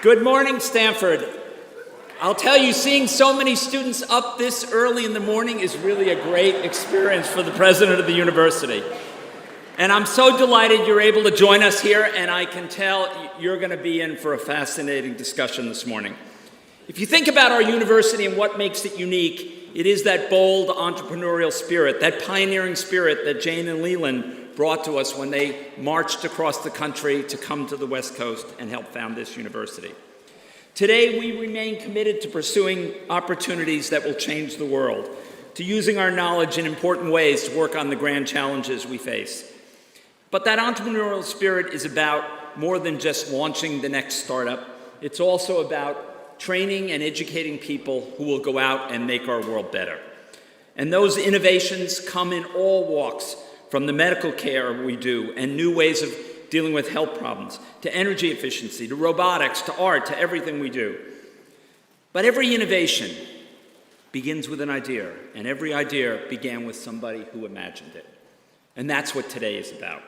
Good morning, Stanford. I'll tell you, seeing so many students up this early in the morning is really a great experience for the president of the university. And I'm so delighted you're able to join us here, and I can tell you're going to be in for a fascinating discussion this morning. If you think about our university and what makes it unique, it is that bold entrepreneurial spirit, that pioneering spirit that Jane and Leland brought to us when they marched across the country to come to the West Coast and help found this university. Today, we remain committed to pursuing opportunities that will change the world, to using our knowledge in important ways to work on the grand challenges we face. But that entrepreneurial spirit is about more than just launching the next startup. It's also about training and educating people who will go out and make our world better. And those innovations come in all walks, from the medical care we do and new ways of dealing with health problems, to energy efficiency, to robotics, to art, to everything we do. But every innovation begins with an idea, and every idea began with somebody who imagined it. And that's what today is about.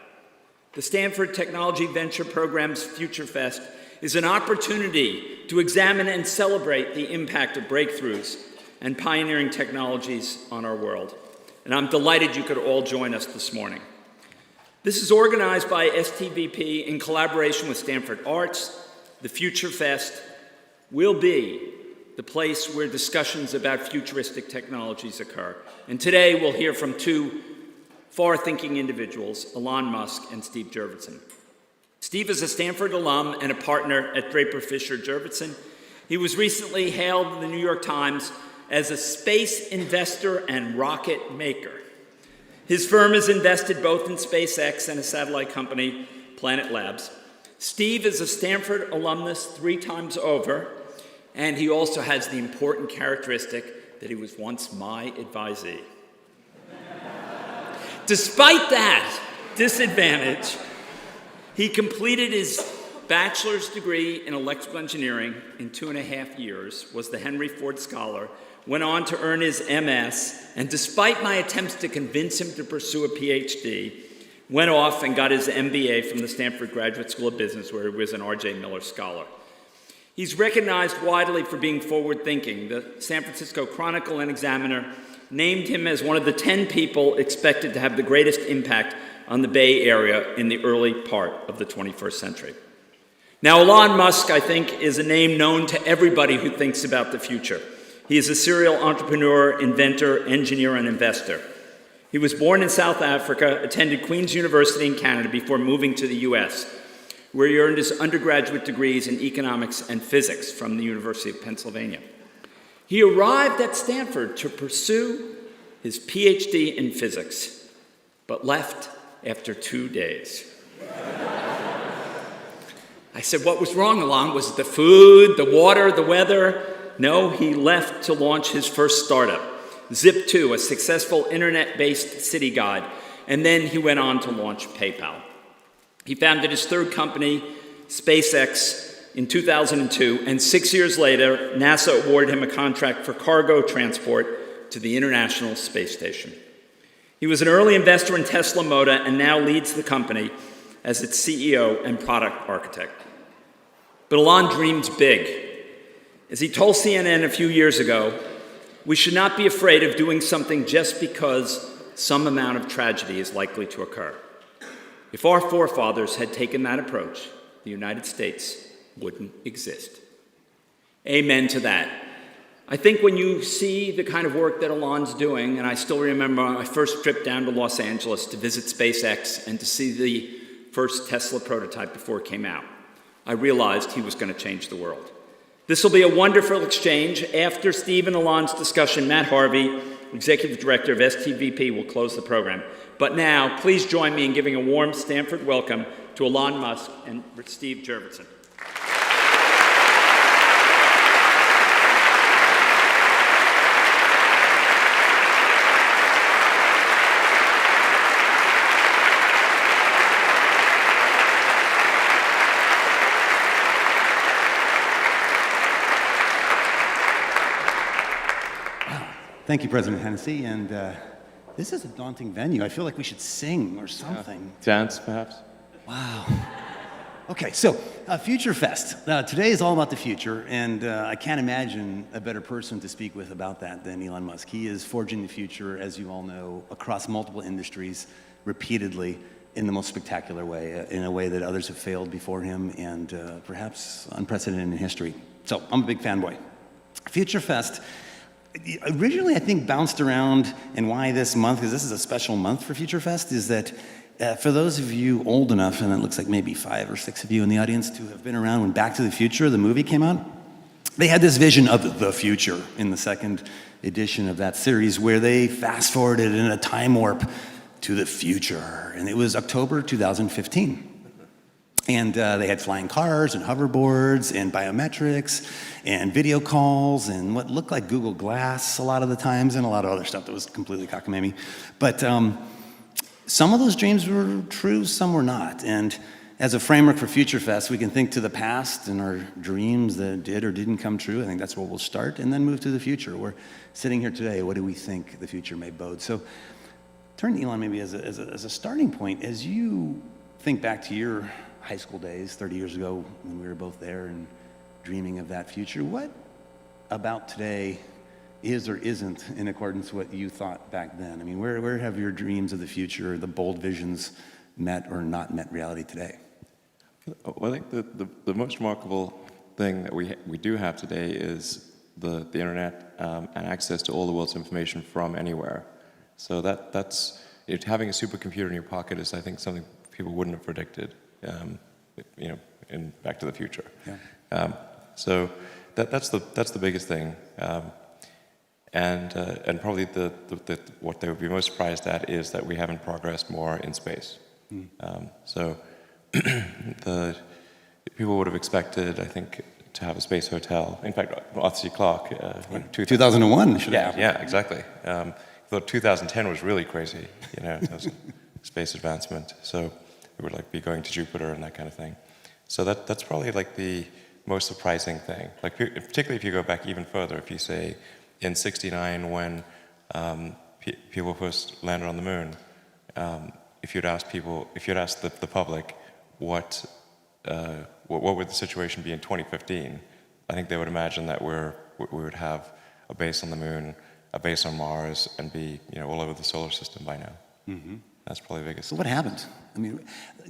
The Stanford Technology Venture Program's FutureFest is an opportunity to examine and celebrate the impact of breakthroughs and pioneering technologies on our world. And I'm delighted you could all join us this morning. This is organized by STVP in collaboration with Stanford Arts. The FutureFest will be the place where discussions about futuristic technologies occur. And today we'll hear from two far-thinking individuals, Elon Musk and Steve Jurvetson. Steve is a Stanford alum and a partner at Draper Fisher Jurvetson. He was recently hailed in the New York Times as a space investor and rocket maker. His firm has invested both in SpaceX and a satellite company, Planet Labs. Steve is a Stanford alumnus 3 times over, and he also has the important characteristic that he was once my advisee. Despite that disadvantage, he completed his bachelor's degree in electrical engineering in 2.5 years, was the Henry Ford Scholar, went on to earn his MS, and despite my attempts to convince him to pursue a PhD, went off and got his MBA from the Stanford Graduate School of Business, where he was an R.J. Miller Scholar. He's recognized widely for being forward-thinking. The San Francisco Chronicle and Examiner named him as one of the 10 people expected to have the greatest impact on the Bay Area in the early part of the 21st century. Now, Elon Musk, I think, is a name known to everybody who thinks about the future. He is a serial entrepreneur, inventor, engineer, and investor. He was born in South Africa, attended Queen's University in Canada before moving to the US, where he earned his undergraduate degrees in economics and physics from the University of Pennsylvania. He arrived at Stanford to pursue his PhD in physics, but left after 2 days. I said, what was wrong, Elon? Was it the food, the water, the weather? No, he left to launch his first startup, Zip2, a successful internet-based city guide, and then he went on to launch PayPal. He founded his third company, SpaceX, in 2002, and 6 years later, NASA awarded him a contract for cargo transport to the International Space Station. He was an early investor in Tesla Motor and now leads the company as its CEO and product architect. But Elon dreams big. As he told CNN a few years ago, we should not be afraid of doing something just because some amount of tragedy is likely to occur. If our forefathers had taken that approach, the United States wouldn't exist. Amen to that. I think when you see the kind of work that Elon's doing, and I still remember my first trip down to Los Angeles to visit SpaceX and to see the first Tesla prototype before it came out, I realized he was going to change the world. This will be a wonderful exchange. After Steve and Elon's discussion, Matt Harvey, Executive Director of STVP, will close the program. But now, please join me in giving a warm Stanford welcome to Elon Musk and Steve Jurvetson. Thank you, President Hennessy, and this is a daunting venue. I feel like we should sing or something. Dance, perhaps? Wow. Okay, so FutureFest. Today is all about the future, and I can't imagine a better person to speak with about that than Elon Musk. He is forging the future, as you all know, across multiple industries, repeatedly, in the most spectacular way, in a way that others have failed before him, and perhaps unprecedented in history. So I'm a big fanboy. FutureFest originally, I think, bounced around, and why this month, because this is a special month for FutureFest, is that for those of you old enough, and it looks like maybe 5 or 6 of you in the audience to have been around when Back to the Future, the movie, came out, they had this vision of the future in the second edition of that series where they fast-forwarded in a time warp to the future. And it was October 2015. And they had flying cars and hoverboards and biometrics and video calls and what looked like Google Glass a lot of the times and a lot of other stuff that was completely cockamamie. But some of those dreams were true, some were not. And as a framework for FutureFest, we can think to the past and our dreams that did or didn't come true. I think that's where we'll start, and then move to the future. We're sitting here today. What do we think the future may bode? So turn to Elon maybe as a starting point. As you think back to your high school days 30 years ago when we were both there and dreaming of that future, what about today is or isn't in accordance with what you thought back then? I mean, where have your dreams of the future, the bold visions, met or not met reality today? Well, I think the most remarkable thing that we do have today is the internet and access to all the world's information from anywhere. So that's having a supercomputer in your pocket is, I think, something people wouldn't have predicted, in Back to the Future. Yeah. So that's the biggest thing. And probably what they would be most surprised at is that we haven't progressed more in space. So the people would have expected, I think, to have a space hotel. In fact, Arthur C. Clarke, 2001 should have happened. Yeah, exactly. Thought 2010 was really crazy, in terms of space advancement. So it would be going to Jupiter and that kind of thing. So that's probably the most surprising thing. Particularly if you go back even further, if you say in '69 when people first landed on the moon, if you'd asked the public what would the situation be in 2015, I think they would imagine that we would have a base on the moon, a base on Mars, and be all over the solar system by now. Mm-hmm. That's probably the biggest. So what happened? I mean,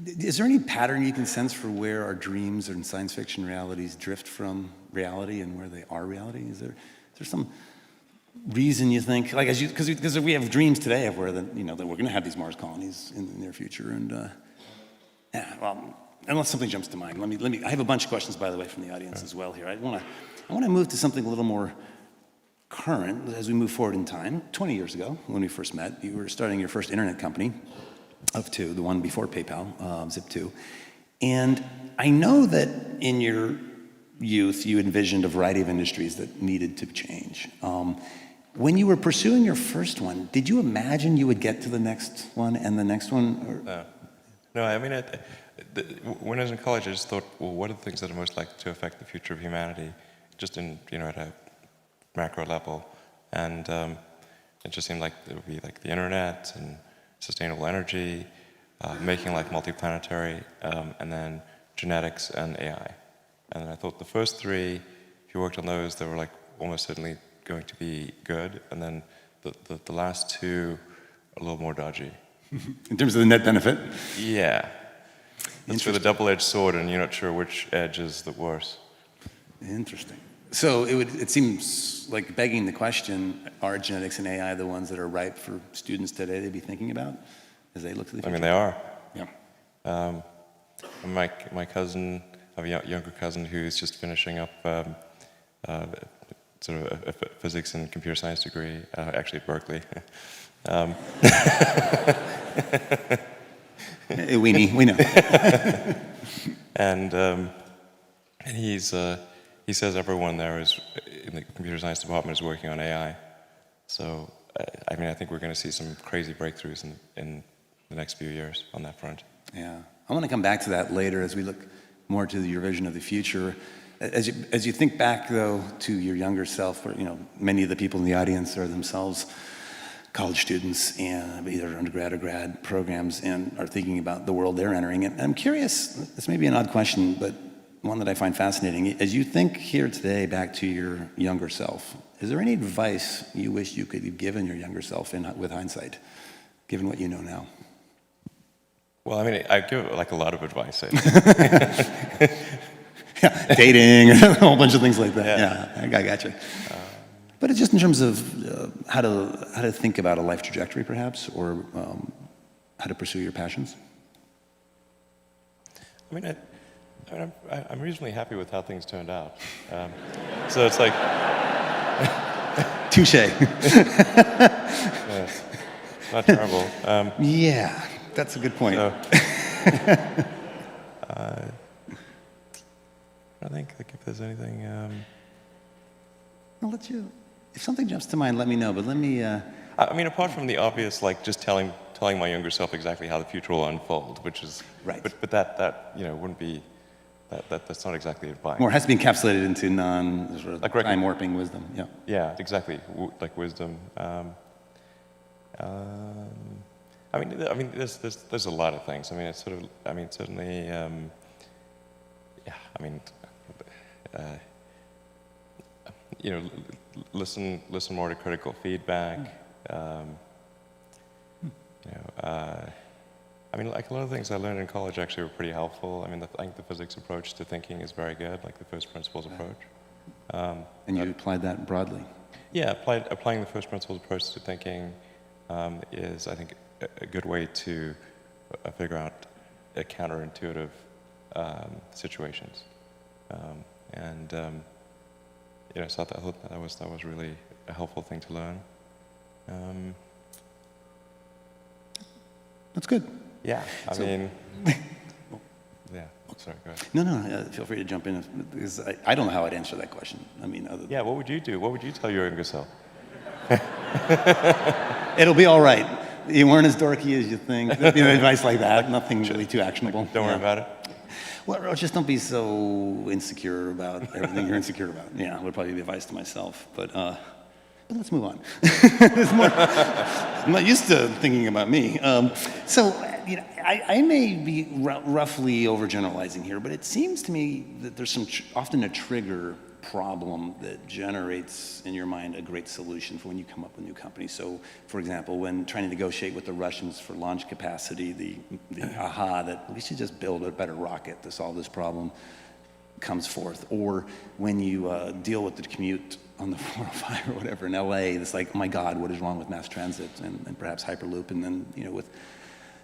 is there any pattern you can sense for where our dreams and science fiction realities drift from reality and where they are reality? Is there some reason you think, because we have dreams today of where that we're going to have these Mars colonies in the near future, and unless something jumps to mind, let me. I have a bunch of questions, by the way, from the audience as well here. I want to move to something a little more current as we move forward in time. 20 years ago, when we first met, you were starting your first internet company of 2, the one before PayPal, Zip2. And I know that in your youth, you envisioned a variety of industries that needed to change. When you were pursuing your first one, did you imagine you would get to the next one and the next one? No, I mean, when I was in college, I just thought, well, what are the things that are most likely to affect the future of humanity, just in, at a macro level? And it just seemed like it would be the internet and sustainable energy, making life multiplanetary, and then genetics and AI. And I thought the first 3, if you worked on those, they were almost certainly going to be good, and then the last 2 are a little more dodgy. In terms of the net benefit? Yeah. It's for the double-edged sword, and you're not sure which edge is the worse. Interesting. So it seems like begging the question, are genetics and AI the ones that are ripe for students today to be thinking about as they look to the future? I mean, they are. Yeah. My cousin, I have a younger cousin who's just finishing up sort of a physics and computer science degree, actually at Berkeley. We know. And he says everyone there is in the computer science department is working on AI. So I think we're going to see some crazy breakthroughs in the next few years on that front. Yeah, I want to come back to that later as we look more to your vision of the future. As you think back though to your younger self, where many of the people in the audience are themselves college students and either undergrad or grad programs and are thinking about the world they're entering. And I'm curious, this may be an odd question, but one that I find fascinating. As you think here today back to your younger self, is there any advice you wish you could have given your younger self with hindsight, given what you know now? Well, I mean, I give like a lot of advice. I think. Yeah, dating, a whole bunch of things like that. Yeah, I got you. But it's just in terms of how to think about a life trajectory, perhaps, or how to pursue your passions. I mean, I'm reasonably happy with how things turned out. So it's like, Touche. yeah, not terrible. Yeah, that's a good point. So, I think like if there's anything. I'll let you. If something jumps to mind, let me know. But let me. I mean, apart from the obvious, like just telling my younger self exactly how the future will unfold, which is Right. But that wouldn't be that's not exactly advice. More has to be encapsulated into sort of Like time warping wisdom. Yeah. Yeah, exactly. Like wisdom. I mean, there's a lot of things. I mean, it's sort of. I mean, certainly. Yeah. I mean. Listen more to critical feedback. I mean, like a lot of things I learned in college actually were pretty helpful. I mean, I think the physics approach to thinking is very good, like the first principles approach. And you applied that broadly. Yeah, applying the first principles approach to thinking is, I think, a good way to figure out counterintuitive situations. So I thought that was really a helpful thing to learn. That's good. Yeah, I mean, yeah. Sorry, go ahead. No. Feel free to jump in because I don't know how I'd answer that question. I mean, Yeah, what would you do? What would you tell your younger self? It'll be all right. You weren't as dorky as you think. Advice like that. Nothing really too actionable. Don't worry about it. Well, just don't be so insecure about everything you're insecure about. Yeah, would probably be advice to myself. But let's move on. I'm not used to thinking about me. I may be roughly overgeneralizing here, but it seems to me that there's often a trigger problem that generates in your mind a great solution for when you come up with new companies. So, for example, when trying to negotiate with the Russians for launch capacity, the aha that we should just build a better rocket to solve this problem comes forth. Or when you deal with the commute on the 405 or whatever in LA, it's like, oh my God, what is wrong with mass transit and perhaps Hyperloop? And then,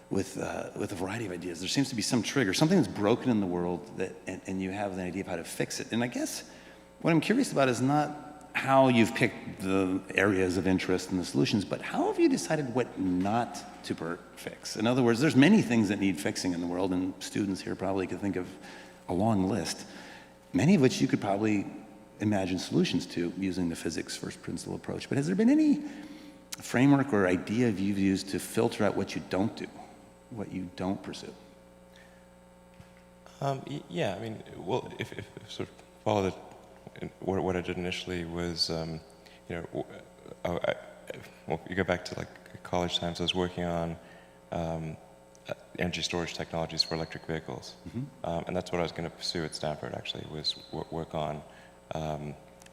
with a variety of ideas, there seems to be some trigger, something that's broken in the world and you have an idea of how to fix it. And I guess what I'm curious about is not how you've picked the areas of interest and the solutions, but how have you decided what not to fix? In other words, there's many things that need fixing in the world, and students here probably could think of a long list, many of which you could probably imagine solutions to using the physics first principle approach. But has there been any framework or idea you've used to filter out what you don't do, what you don't pursue? Yeah, I mean, well, if sort of follow the what I did initially was, well, you go back to like college times. I was working on energy storage technologies for electric vehicles, and that's what I was going to pursue at Stanford. Actually, was work on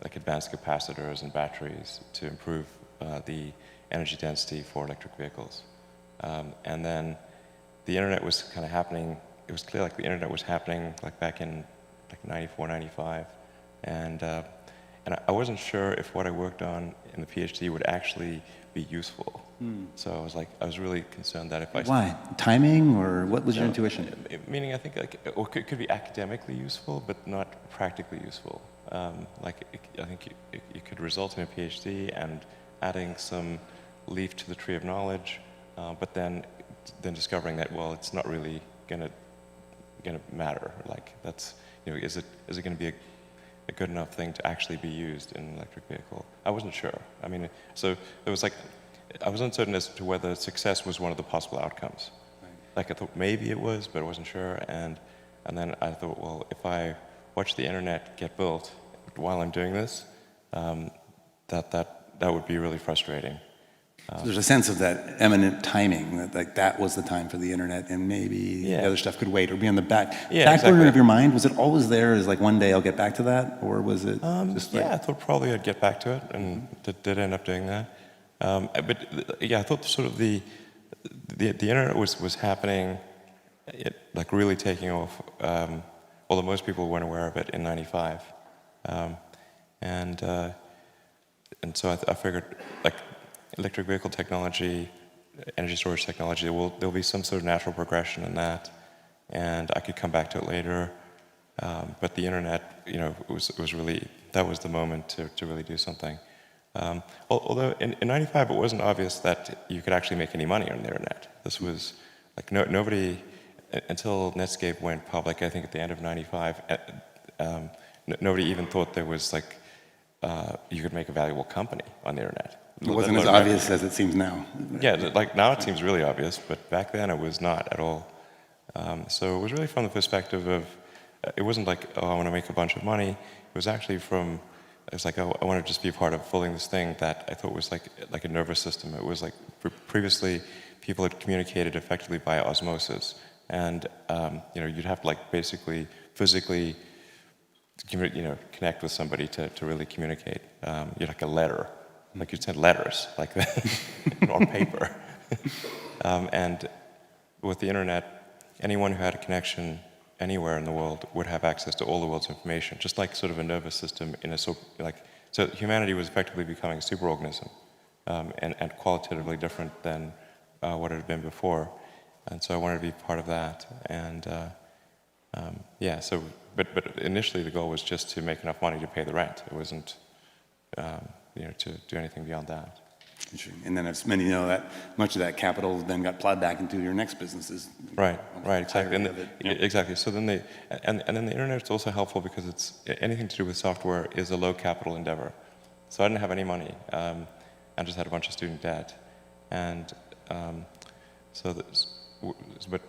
like advanced capacitors and batteries to improve the energy density for electric vehicles. And then the internet was kind of happening. It was clear like the internet was happening like back in like 94, 95. And I wasn't sure if what I worked on in the PhD would actually be useful. So I was really concerned that if I... Why? Timing, or what was your intuition? Meaning I think it could be academically useful, but not practically useful. I think it could result in a PhD and adding some leaf to the tree of knowledge, but then discovering that, well, it's not really gonna matter. Like that's, is it going to be a good enough thing to actually be used in an electric vehicle? I wasn't sure. I mean, so it was like, I was uncertain as to whether success was one of the possible outcomes. Right. Like I thought maybe it was, but I wasn't sure. And then I thought, well, if I watch the internet get built while I'm doing this, that would be really frustrating. So there's a sense of that eminent timing, that like that was the time for the internet, and maybe the other stuff could wait or be on the back burner of your mind. Was it always there as like one day I'll get back to that, or was it just like... I thought probably I'd get back to it, and did end up doing that. But I thought sort of the internet was happening, like really taking off, although most people weren't aware of it in '95, and so I figured like electric vehicle technology, energy storage technology, there'll be some sort of natural progression in that, and I could come back to it later. But the internet, was really, that was the moment to really do something. Although in '95 it wasn't obvious that you could actually make any money on the internet. This was like nobody, until Netscape went public, I think at the end of '95, nobody even thought there was like, you could make a valuable company on the internet. It wasn't as obvious as it seems now. Yeah, like now it seems really obvious, but back then it was not at all. So it was really from the perspective of, it wasn't like, oh, I want to make a bunch of money. It was actually from, it's like, oh, I want to just be a part of building this thing that I thought was like a nervous system. It was like, previously people had communicated effectively by osmosis. And, you'd have to like basically physically, connect with somebody to really communicate. You'd like a letter. Like you'd send letters, like on paper. And with the internet, anyone who had a connection anywhere in the world would have access to all the world's information, just like sort of a nervous system in a so humanity was effectively becoming a superorganism, and qualitatively different than what it had been before. And so I wanted to be part of that. And but initially the goal was just to make enough money to pay the rent. It wasn't to do anything beyond that. And then, as many know, that much of that capital then got plowed back into your next businesses. Right, exactly. Exactly. So then then the internet's also helpful because it's anything to do with software is a low capital endeavor. So I didn't have any money. I just had a bunch of student debt, and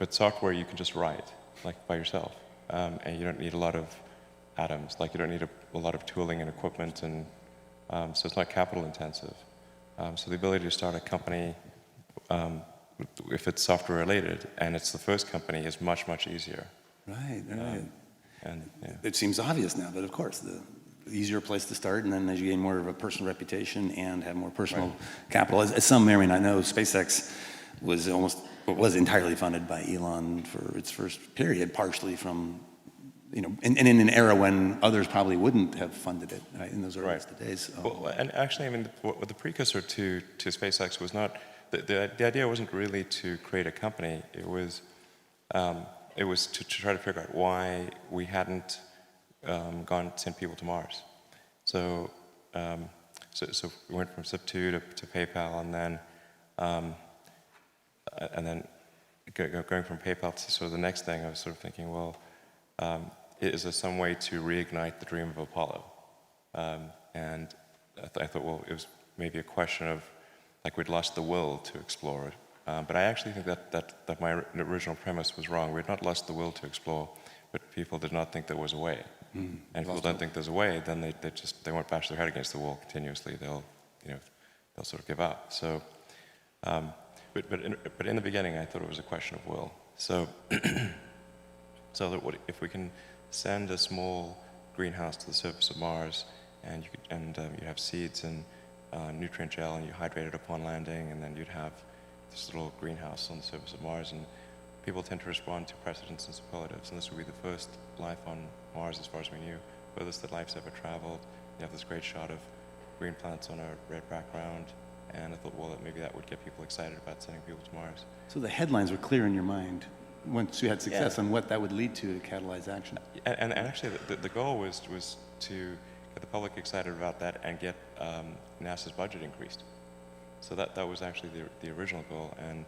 but software you can just write like by yourself, and you don't need a lot of atoms. Like you don't need a lot of tooling and equipment and. So it's not capital intensive. So the ability to start a company, if it's software related, and it's the first company, is much, much easier. Right. It seems obvious now, but of course, the easier place to start, and then as you gain more of a personal reputation and have more personal capital, as some may or may not know, SpaceX was entirely funded by Elon for its first period, partially from and in an era when others probably wouldn't have funded it, right, in those earliest days. Well, and actually, I mean, what the precursor to SpaceX was not, the idea wasn't really to create a company. It was to try to figure out why we hadn't sent people to Mars. So we went from SIP2 to PayPal, and then going from PayPal to sort of the next thing, I was sort of thinking, well, is there some way to reignite the dream of Apollo? And I thought, well, it was maybe a question of, like, we'd lost the will to explore it. But I actually think that my original premise was wrong. We had not lost the will to explore, but people did not think there was a way. And if people don't think there's a way, then they won't bash their head against the wall continuously. They'll sort of give up. So, but in the beginning, I thought it was a question of will. So. So that if we can send a small greenhouse to the surface of Mars, and you have seeds and nutrient gel, and you hydrate it upon landing, and then you'd have this little greenhouse on the surface of Mars, and people tend to respond to precedents and superlatives, and this would be the first life on Mars, as far as we knew, furthest that life's ever traveled. You have this great shot of green plants on a red background, and I thought, well, maybe that would get people excited about sending people to Mars. So the headlines were clear in your mind once you had success on what that would lead to catalyze action. And actually, the goal was to get the public excited about that and get NASA's budget increased. So that was actually the original goal. And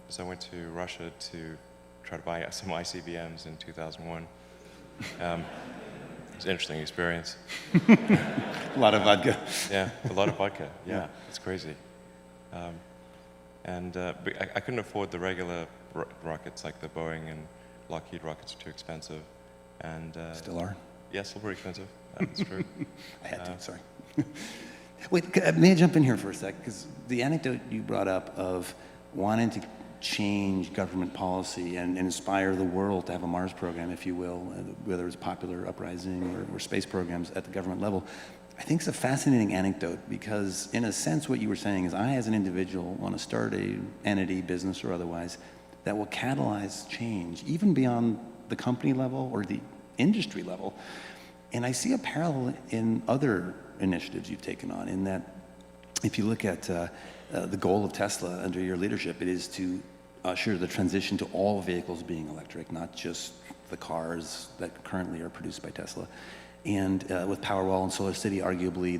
so I went to Russia to try to buy some ICBMs in 2001. It was an interesting experience. A lot of vodka. Yeah, a lot of vodka. Yeah, it's crazy. But I couldn't afford the regular rockets, like the Boeing and Lockheed rockets are too expensive. And still are? Yeah, still pretty expensive. That's true. I had to, sorry. Wait, may I jump in here for a sec? Because the anecdote you brought up of wanting to change government policy and inspire the world to have a Mars program, if you will, whether it's Popular Uprising or space programs at the government level, I think it's a fascinating anecdote because, in a sense, what you were saying is I, as an individual, want to start an entity, business or otherwise, that will catalyze change, even beyond the company level or the industry level. And I see a parallel in other initiatives you've taken on, in that if you look at the goal of Tesla under your leadership, it is to usher the transition to all vehicles being electric, not just the cars that currently are produced by Tesla. And with Powerwall and Solar City, arguably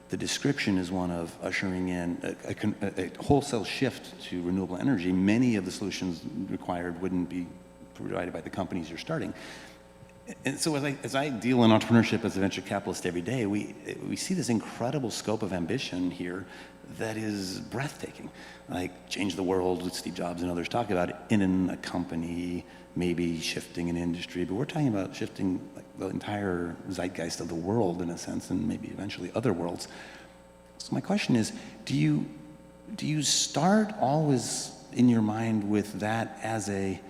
the description is one of ushering in a wholesale shift to renewable energy. Many of the solutions required wouldn't be provided by the companies you're starting. And so as I deal in entrepreneurship as a venture capitalist every day, we see this incredible scope of ambition here that is breathtaking. Like change the world, what Steve Jobs and others talk about in a company, maybe shifting an industry, but we're talking about shifting like the entire zeitgeist of the world in a sense, and maybe eventually other worlds. So my question is, do you start always in your mind with that as a,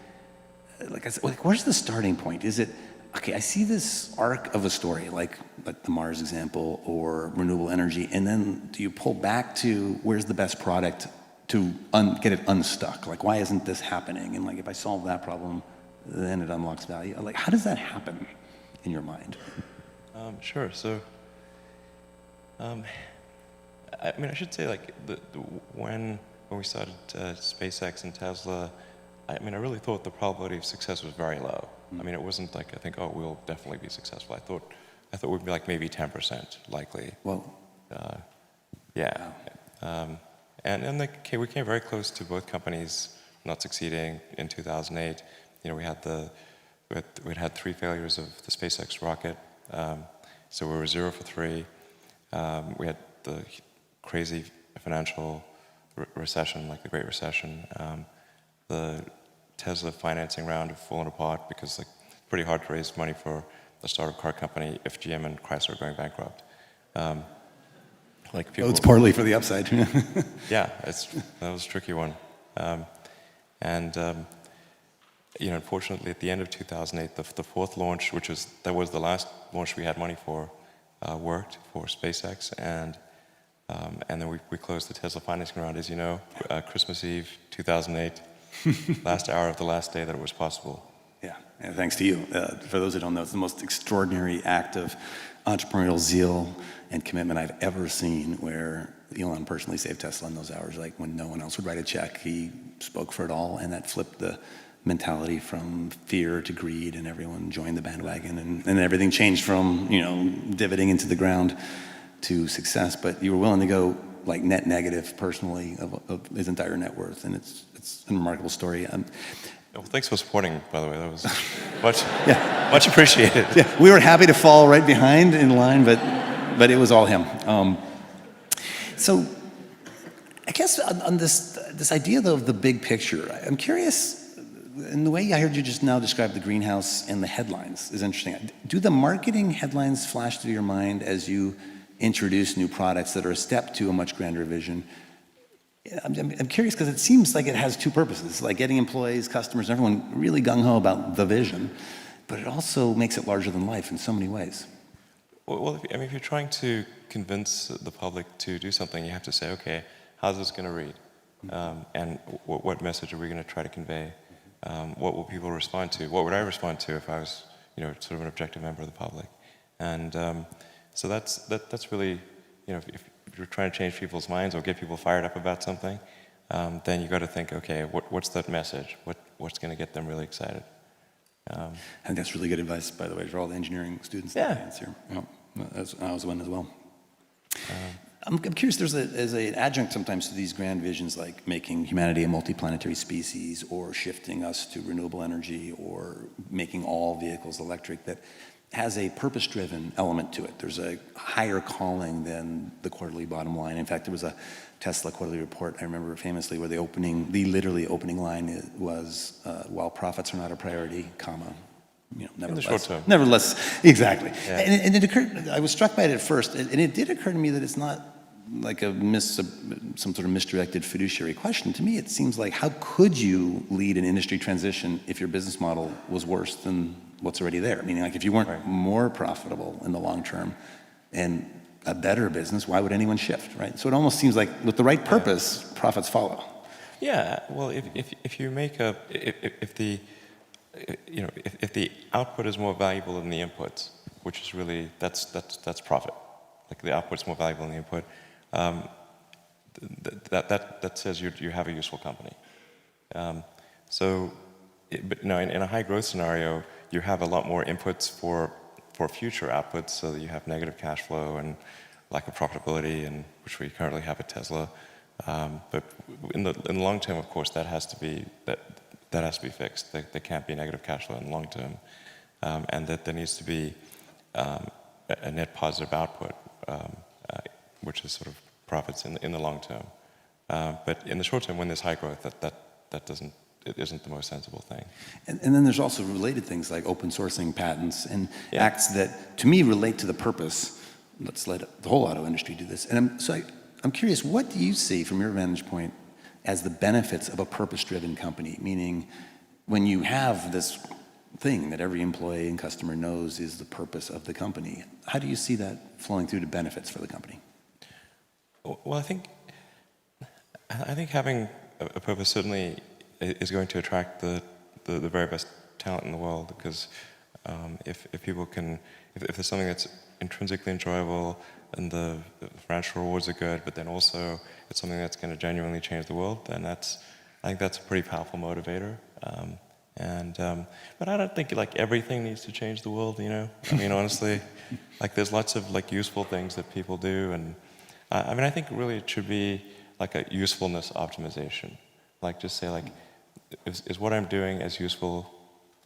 like where's the starting point? Is it, okay, I see this arc of a story, like the Mars example or renewable energy, and then do you pull back to where's the best product to get it unstuck? Like, why isn't this happening? And like, if I solve that problem, then it unlocks value. Like, how does that happen in your mind? Sure. So, I mean, I should say, like, when we started SpaceX and Tesla, I mean, I really thought the probability of success was very low. I mean, it wasn't like I think, oh, we'll definitely be successful. I thought we'd be like maybe 10% likely. Well, yeah. And we came very close to both companies not succeeding in 2008. You know, we'd had 3 failures of the SpaceX rocket, so we were 0 for 3. We had the crazy financial recession, like the Great Recession. The Tesla financing round had fallen apart because like it's pretty hard to raise money for a startup car company if GM and Chrysler are going bankrupt. Like people, it's partly for the upside. yeah, that was a tricky one. You know, unfortunately, at the end of 2008, the fourth launch, that was the last launch we had money for, worked for SpaceX, and then we closed the Tesla financing round, as you know, Christmas Eve, 2008, last hour of the last day that it was possible. Yeah, and thanks to you. For those who don't know, it's the most extraordinary act of entrepreneurial zeal and commitment I've ever seen, where Elon personally saved Tesla in those hours, like when no one else would write a check. He spoke for it all, and that flipped the mentality from fear to greed, and everyone joined the bandwagon, and everything changed from, you know, divoting into the ground to success. But you were willing to go like net negative personally of his entire net worth, and it's a remarkable story. Well, thanks for supporting, by the way. That was much appreciated. Yeah, we were happy to fall right behind in line, but it was all him. So I guess on this idea though of the big picture, I'm curious. In the way I heard you just now describe the greenhouse and the headlines is interesting. Do the marketing headlines flash through your mind as you introduce new products that are a step to a much grander vision? I'm curious because it seems like it has two purposes, like getting employees, customers, everyone really gung-ho about the vision, but it also makes it larger than life in so many ways. Well, if you're trying to convince the public to do something, you have to say, okay, how's this going to read? And what message are we going to try to convey? What will people respond to? What would I respond to if I was, you know, sort of an objective member of the public? And so that's really, you know, if you're trying to change people's minds or get people fired up about something, then you got to think, okay, what's that message? What's going to get them really excited? I think that's really good advice, by the way, for all the engineering students Yeah. in the audience here. I was one as well. I'm curious, there's an adjunct sometimes to these grand visions, like making humanity a multiplanetary species, or shifting us to renewable energy, or making all vehicles electric, that has a purpose-driven element to it. There's a higher calling than the quarterly bottom line. In fact, there was a Tesla quarterly report, I remember famously, where the literally opening line was, while profits are not a priority, comma, you know, nevertheless. In the short term. Nevertheless, exactly. Yeah. And it occurred, I was struck by it at first, and it did occur to me that it's not like some sort of misdirected fiduciary question. To me, it seems like, how could you lead an industry transition if your business model was worse than what's already there? Meaning, like, if you weren't more profitable in the long term and a better business, why would anyone shift, right? So it almost seems like with the right purpose, profits follow. Yeah, well, if you make if the if the output is more valuable than the inputs, which is really that's profit. Like the output's more valuable than the input. That says you have a useful company. But in a high growth scenario, you have a lot more inputs for future outputs, so that you have negative cash flow and lack of profitability, and which we currently have at Tesla. But in the long term, of course, that has to be fixed. There can't be negative cash flow in the long term, and that there needs to be a net positive output, which is sort of profits in the long term. But in the short term, when there's high growth, it isn't the most sensible thing. And then there's also related things like open sourcing patents and acts that, to me, relate to the purpose. Let's let the whole auto industry do this. And I'm curious, what do you see from your vantage point as the benefits of a purpose-driven company? Meaning, when you have this thing that every employee and customer knows is the purpose of the company, how do you see that flowing through to benefits for the company? Well, I think having a purpose certainly is going to attract the very best talent in the world, because if there's something that's intrinsically enjoyable and the financial rewards are good, but then also it's something that's going to genuinely change the world, then I think that's a pretty powerful motivator. But I don't think like everything needs to change the world, you know? I mean, honestly, like there's lots of like useful things that people do, and I mean, I think really it should be like a usefulness optimization. Like just say like, is what I'm doing as useful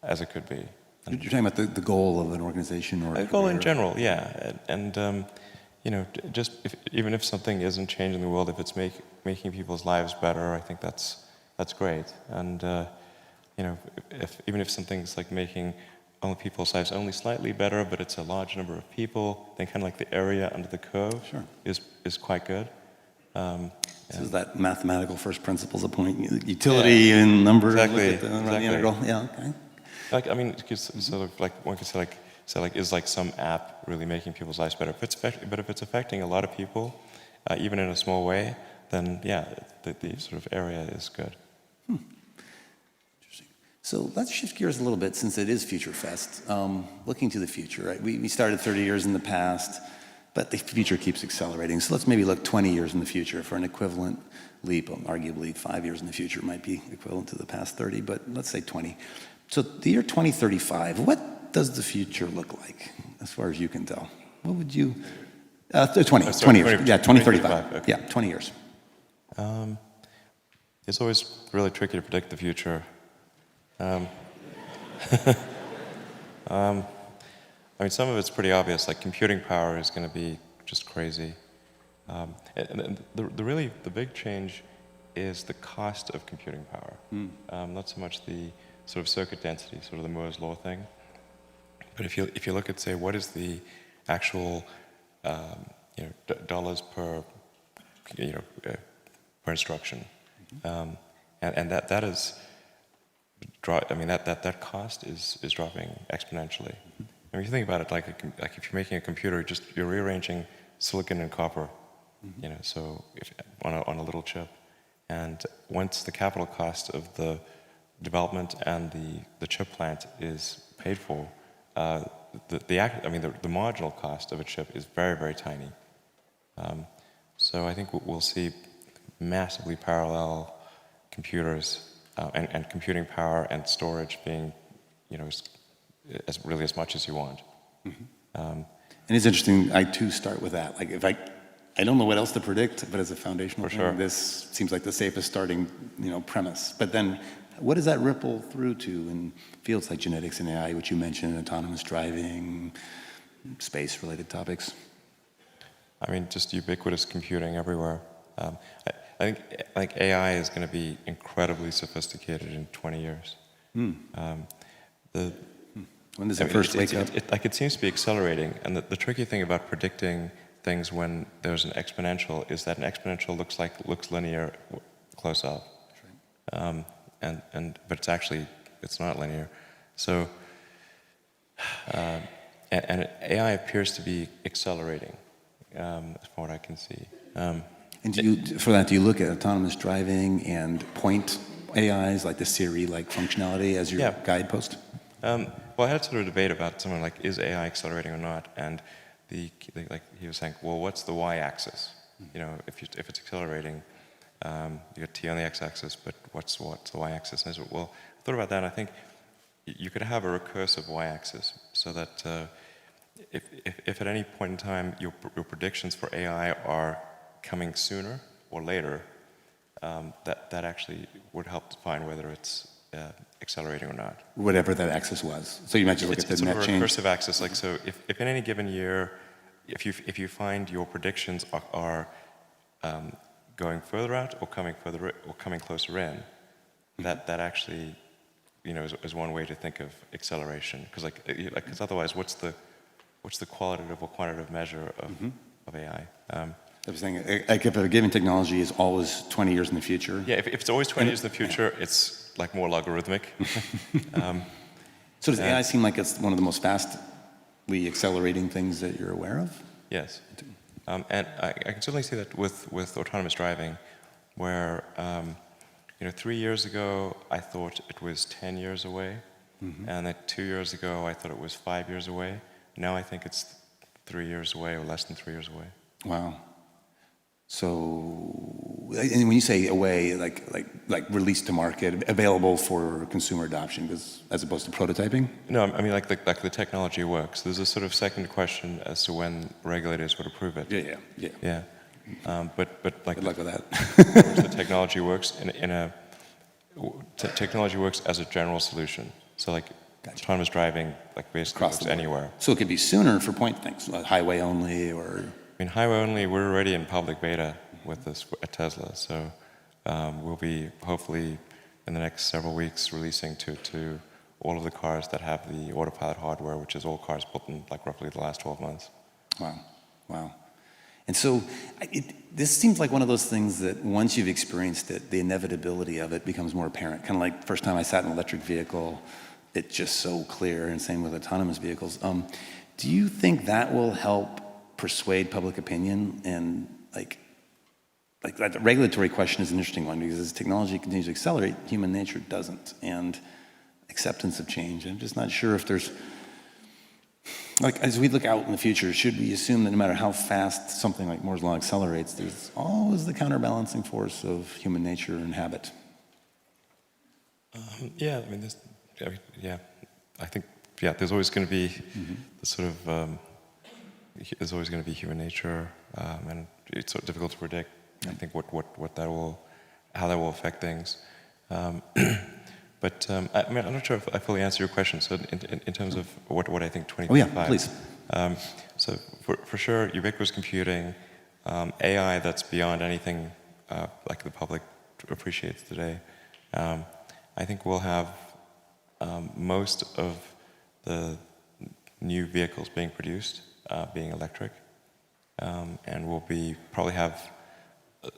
as it could be? You're talking about the goal of an organization or a goal career? in general, yeah. And you know, just even if something isn't changing the world, if it's making people's lives better, I think that's great. And you know, even if something's like making only people's lives only slightly better, but it's a large number of people, then kind of like the area under the curve is quite good. So is that mathematical first principles of point utility and number? Exactly. Look at the integral. Yeah. Okay. Like I mean, sort of like one could say like is like some app really making people's lives better? But if it's affecting a lot of people, even in a small way, then yeah, the sort of area is good. Interesting. So let's shift gears a little bit, since it is FutureFest. Looking to the future, right? We started 30 years in the past, but the future keeps accelerating. So let's maybe look 20 years in the future for an equivalent leap. Arguably 5 years in the future might be equivalent to the past 30, but let's say 20. So the year 2035, what does the future look like, as far as you can tell? What would you... 20 years. Yeah, 2035. Okay. Yeah, 20 years. It's always really tricky to predict the future. I mean, some of it's pretty obvious, like computing power is going to be just crazy. And the big change is the cost of computing power. Not so much the sort of circuit density, sort of the Moore's law thing. But if you look at, say, what is the actual dollars per per instruction, and that is, I mean that cost is dropping exponentially. I mean, if you think about it, like if you're making a computer, you're rearranging silicon and copper, so on a little chip, and once the capital cost of the development and the chip plant is paid for, the marginal cost of a chip is very, very tiny. So I think we'll see massively parallel computers and computing power and storage being, as much as you want. And it's interesting. I too start with that. Like if I don't know what else to predict, but as a foundational thing, this seems like the safest starting, premise. But then, what does that ripple through to in fields like genetics and AI, which you mentioned, autonomous driving, space-related topics? I mean, just ubiquitous computing everywhere. I think AI is going to be incredibly sophisticated in 20 years. When does it first wake up? It seems to be accelerating, and the tricky thing about predicting things when there's an exponential is that an exponential looks linear close up, but it's not linear. So and AI appears to be accelerating, from what I can see. And do you look at autonomous driving and point AIs like the Siri-like functionality as your guidepost? Well, I had sort of a debate about someone like, is AI accelerating or not? And like he was saying, well, what's the y-axis? You know, if it's accelerating, you got t on the x-axis, but what's the y-axis? And I said, well, I thought about that, and I think you could have a recursive y-axis, so that if at any point in time your predictions for AI are coming sooner or later, that actually would help define whether it's accelerating or not. Whatever that axis was. So you might just look at the net change. It's sort of a recursive axis. Like, so if in any given year, if you find your predictions are going further out or coming closer in, that actually, you know, is one way to think of acceleration. Because otherwise, what's the qualitative or quantitative measure of AI? I was saying, like if a given technology is always 20 years in the future. Yeah, if it's always 20 years in the future, it's like more logarithmic. So does AI seem like it's one of the most fastly accelerating things that you're aware of? Yes. And I can certainly see that with autonomous driving, where, 3 years ago, I thought it was 10 years away. And then 2 years ago, I thought it was 5 years away. Now I think it's 3 years away or less than 3 years away. Wow. So, and when you say away, like released to market, available for consumer adoption, as opposed to prototyping? No, I mean like the technology works. There's a sort of second question as to when regulators would approve it. Yeah. But like good luck with that. the technology works technology works as a general solution. So like autonomous driving, like basically works anywhere. So it could be sooner for point things, like highway only or. I mean, highway only, we're already in public beta with this at Tesla, so we'll be hopefully in the next several weeks releasing to all of the cars that have the autopilot hardware, which is all cars built in like roughly the last 12 months. Wow. And so this seems like one of those things that once you've experienced it, the inevitability of it becomes more apparent. Kind of like first time I sat in an electric vehicle, it's just so clear, and same with autonomous vehicles. Do you think that will help persuade public opinion? And like the regulatory question is an interesting one, because as technology continues to accelerate, human nature doesn't, and acceptance of change. I'm just not sure if there's, like, as we look out in the future, should we assume that no matter how fast something like Moore's Law accelerates, there's always the counterbalancing force of human nature and habit? I think there's always going to be the sort of there's always going to be human nature, and it's sort of difficult to predict. I think how that will affect things. But I'm not sure if I fully answer your question. So in terms of what I think 2035. Oh yeah, please. So for sure, ubiquitous computing, AI that's beyond anything like the public appreciates today. I think we'll have most of the new vehicles being produced being electric, and we'll probably have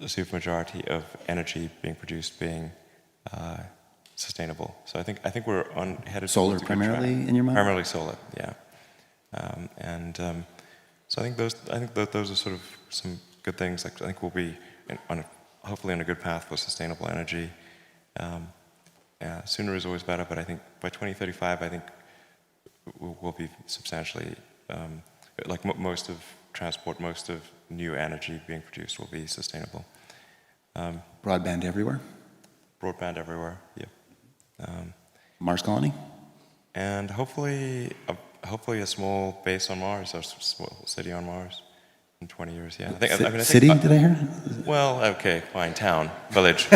a supermajority of energy being produced being sustainable. So I think we're headed solar towards a good primarily track. In your mind. Primarily solar, yeah. So I think those are sort of some good things. Like I think we'll be hopefully on a good path for sustainable energy. Sooner is always better, but I think by 2035, I think we'll be substantially like most of transport, most of new energy being produced will be sustainable. Broadband everywhere? Broadband everywhere, yeah. Mars colony? And hopefully a small base on Mars, or a small city on Mars in 20 years, yeah. I think, city, did I hear? Well, okay, fine, town, village.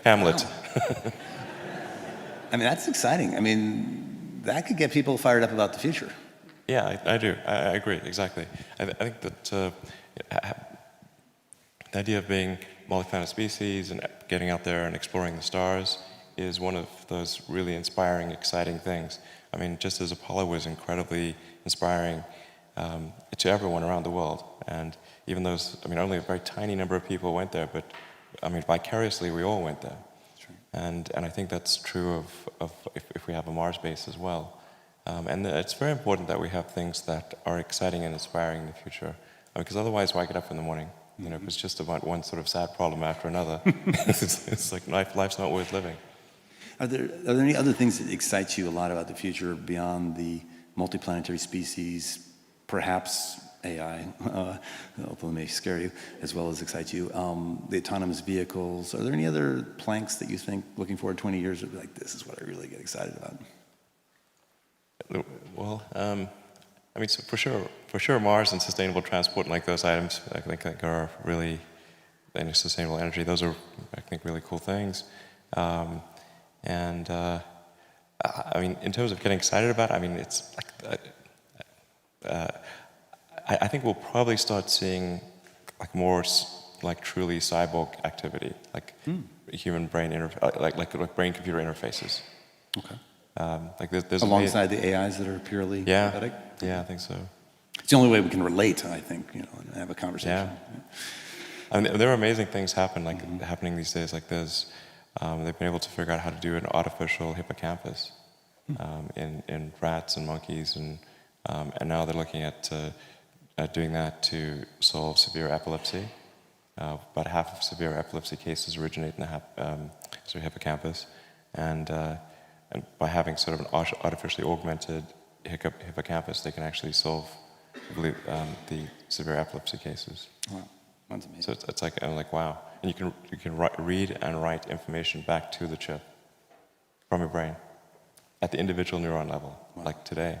Hamlet. I mean, that's exciting. I mean, that could get people fired up about the future. Yeah, I do. I agree, exactly. I think that the idea of being multi-planet species and getting out there and exploring the stars is one of those really inspiring, exciting things. I mean, just as Apollo was incredibly inspiring to everyone around the world, and even those, I mean, only a very tiny number of people went there, but I mean, vicariously, we all went there. And I think that's true of if we have a Mars base as well. And it's very important that we have things that are exciting and inspiring in the future. Because otherwise, why get up in the morning? You know, if it's just about one sort of sad problem after another, it's like life's not worth living. Are there any other things that excite you a lot about the future beyond the multiplanetary species, perhaps AI, although it may scare you, as well as excite you, the autonomous vehicles? Are there any other planks that you think, looking forward 20 years, would be like, this is what I really get excited about? Well, I mean, so for sure, Mars and sustainable transport and like those items, I think are really, and sustainable energy, those are, I think, really cool things. I mean, in terms of getting excited about it, I mean, it's like, I think we'll probably start seeing like more like truly cyborg activity, like human brain like brain computer interfaces. Okay. Like there's alongside the AIs that are purely synthetic? Yeah, I think so. It's the only way we can relate, I think, you know, and have a conversation. Yeah. I mean, there are amazing things happening these days. Like they've been able to figure out how to do an artificial hippocampus in rats and monkeys, and now they're looking at doing that to solve severe epilepsy. About half of severe epilepsy cases originate in the hippocampus, and by having sort of an artificially augmented hippocampus, they can actually solve, I believe, the severe epilepsy cases. Wow, that's amazing. So it's like, I'm like, wow. And you can read and write information back to the chip from your brain at the individual neuron level, like today.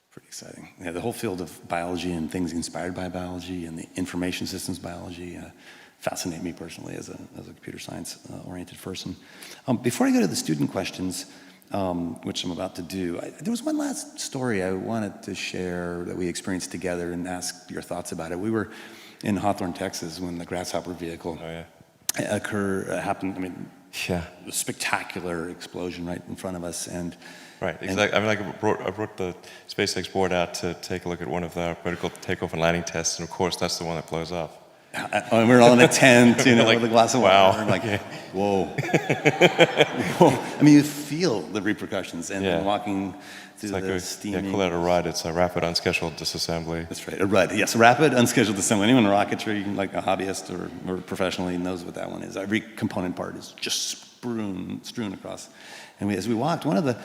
Pretty exciting. Yeah, the whole field of biology and things inspired by biology and the information systems biology fascinate me personally as a computer science oriented person. Before I go to the student questions, which I'm about to do, there was one last story I wanted to share that we experienced together and ask your thoughts about it. We were in Hawthorne, Texas, when the Grasshopper vehicle happened. I mean, a spectacular explosion right in front of us, and right, exactly. I mean, like I brought the SpaceX board out to take a look at one of the vertical takeoff and landing tests, and of course, that's the one that blows up. And we're all in a tent, you know, like, with a glass of water. wow. I'm like, whoa. Whoa. I mean, you feel the repercussions, and then walking through the steaming. Yeah, call that a RUD. It's a rapid unscheduled disassembly. That's right, a RUD. Yes, rapid unscheduled assembly. Anyone in rocketry, like a hobbyist or professionally, knows what that one is. Every component part is just strewn across. And as we walked, one of the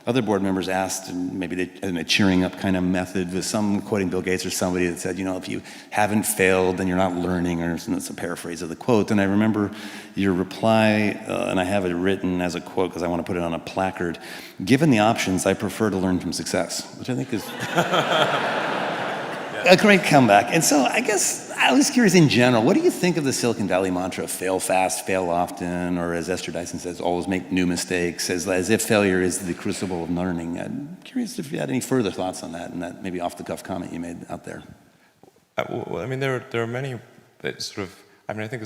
other board members asked, and maybe in a cheering up kind of method, with some quoting Bill Gates or somebody that said, you know, if you haven't failed, then you're not learning, or it's a paraphrase of the quote. And I remember your reply, and I have it written as a quote because I want to put it on a placard. Given the options, I prefer to learn from success, which I think is a great comeback. And so I guess I was curious in general, what do you think of the Silicon Valley mantra, fail fast, fail often, or as Esther Dyson says, always make new mistakes, as if failure is the crucible of learning? I'm curious if you had any further thoughts on that, and that maybe off-the-cuff comment you made out there. Well, I mean, there are many that sort of, I mean, I think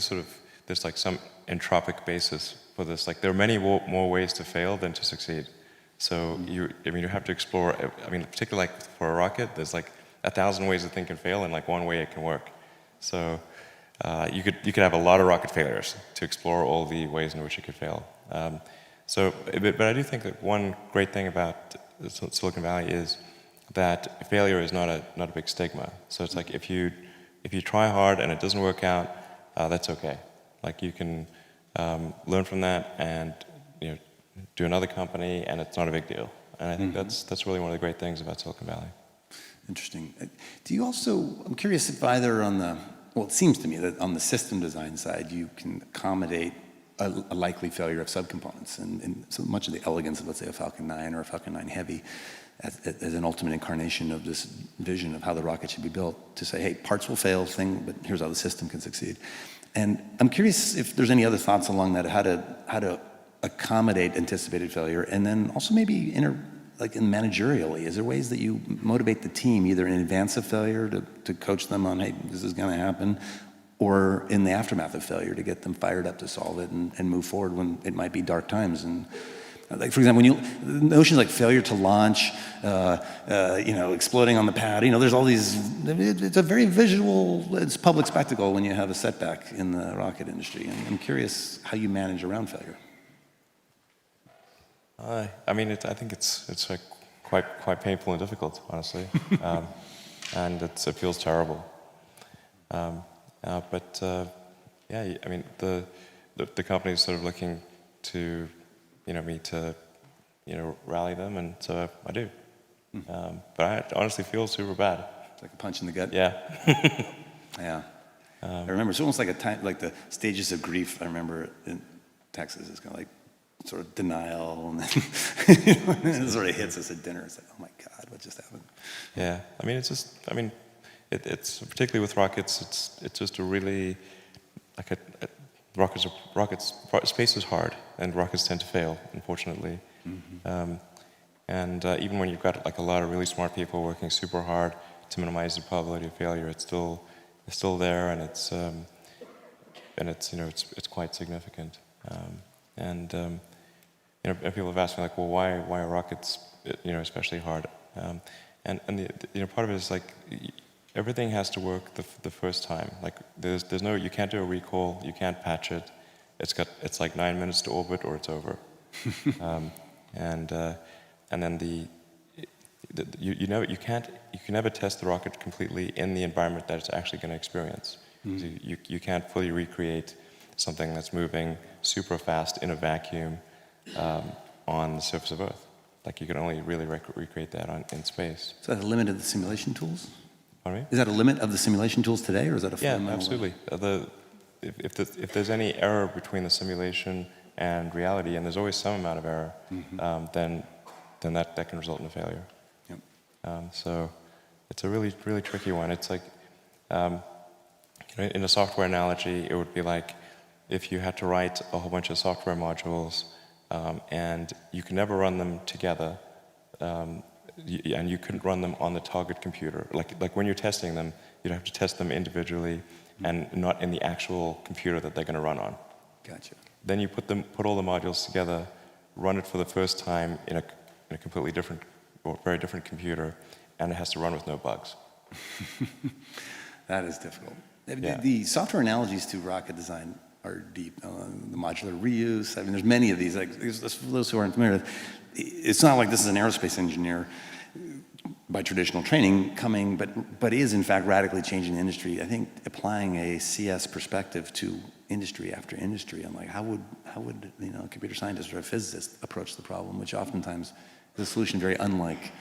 there's like some entropic basis for this. Like there are many more ways to fail than to succeed. So you have to explore, I mean, particularly like for a rocket, there's like 1,000 ways to think and fail, and like one way it can work. So you could have a lot of rocket failures to explore all the ways in which it could fail. But I do think that one great thing about Silicon Valley is that failure is not a big stigma. So it's like if you try hard and it doesn't work out, that's okay. Like you can learn from that and do another company, and it's not a big deal. And I think that's really one of the great things about Silicon Valley. Interesting. Do you also, I'm curious if either on the, well, it seems to me that on the system design side, you can accommodate a likely failure of subcomponents, and so much of the elegance of, let's say, a Falcon 9 or a Falcon 9 Heavy as an ultimate incarnation of this vision of how the rocket should be built, to say, hey, parts will fail, but here's how the system can succeed. And I'm curious if there's any other thoughts along that, how to accommodate anticipated failure, and then also maybe managerially, is there ways that you motivate the team either in advance of failure to coach them on, hey, this is going to happen, or in the aftermath of failure to get them fired up to solve it and move forward when it might be dark times? And Like, for example, notions like failure to launch, exploding on the pad, there's all these, it's a very visual, it's public spectacle when you have a setback in the rocket industry. And I'm curious how you manage around failure. I think it's like quite painful and difficult, honestly, and it feels terrible. The company is sort of looking to, me to, rally them, and so I do. But I honestly feel super bad. It's like a punch in the gut. Yeah. Yeah. I remember it's almost like a time, like the stages of grief. I remember in Texas, it's kind of like sort of denial, and then it sort of hits us at dinner. It's like, oh my God, what just happened? Yeah. It's particularly with rockets. It's just a really like space is hard, and rockets tend to fail, unfortunately. Mm-hmm. Even when you've got like a lot of really smart people working super hard to minimize the probability of failure, it's still there, and it's quite significant. And people have asked me like, well, why are rockets especially hard? Part of it is like everything has to work the first time. Like you can't do a recall, you can't patch it. It's like 9 minutes to orbit or it's over. And then you can never test the rocket completely in the environment that it's actually going to experience. Mm-hmm. You can't fully recreate something that's moving super fast in a vacuum on the surface of Earth. Like you can only really recreate that in space. Is that a limit of the simulation tools? Pardon me? Is that a limit of the simulation tools today, or is that a fundamental? Yeah, absolutely. If there's any error between the simulation and reality, and there's always some amount of error, mm-hmm. then that can result in a failure. Yep. So it's a really, really tricky one. It's like, in a software analogy, it would be like if you had to write a whole bunch of software modules, and you can never run them together, and you couldn't run them on the target computer. Like when you're testing them, you'd have to test them individually, mm-hmm. and not in the actual computer that they're going to run on. Gotcha. Then you put all the modules together, run it for the first time in a completely different or very different computer, and it has to run with no bugs. That is difficult. Yeah. The software analogies to rocket design are deep. The modular reuse. There's many of these. Like those who aren't familiar, it's not like this is an aerospace engineer by traditional training coming, but is in fact radically changing the industry. I think applying a CS perspective to industry after industry. I'm like, how would a computer scientist or a physicist approach the problem, which oftentimes is a solution very unlike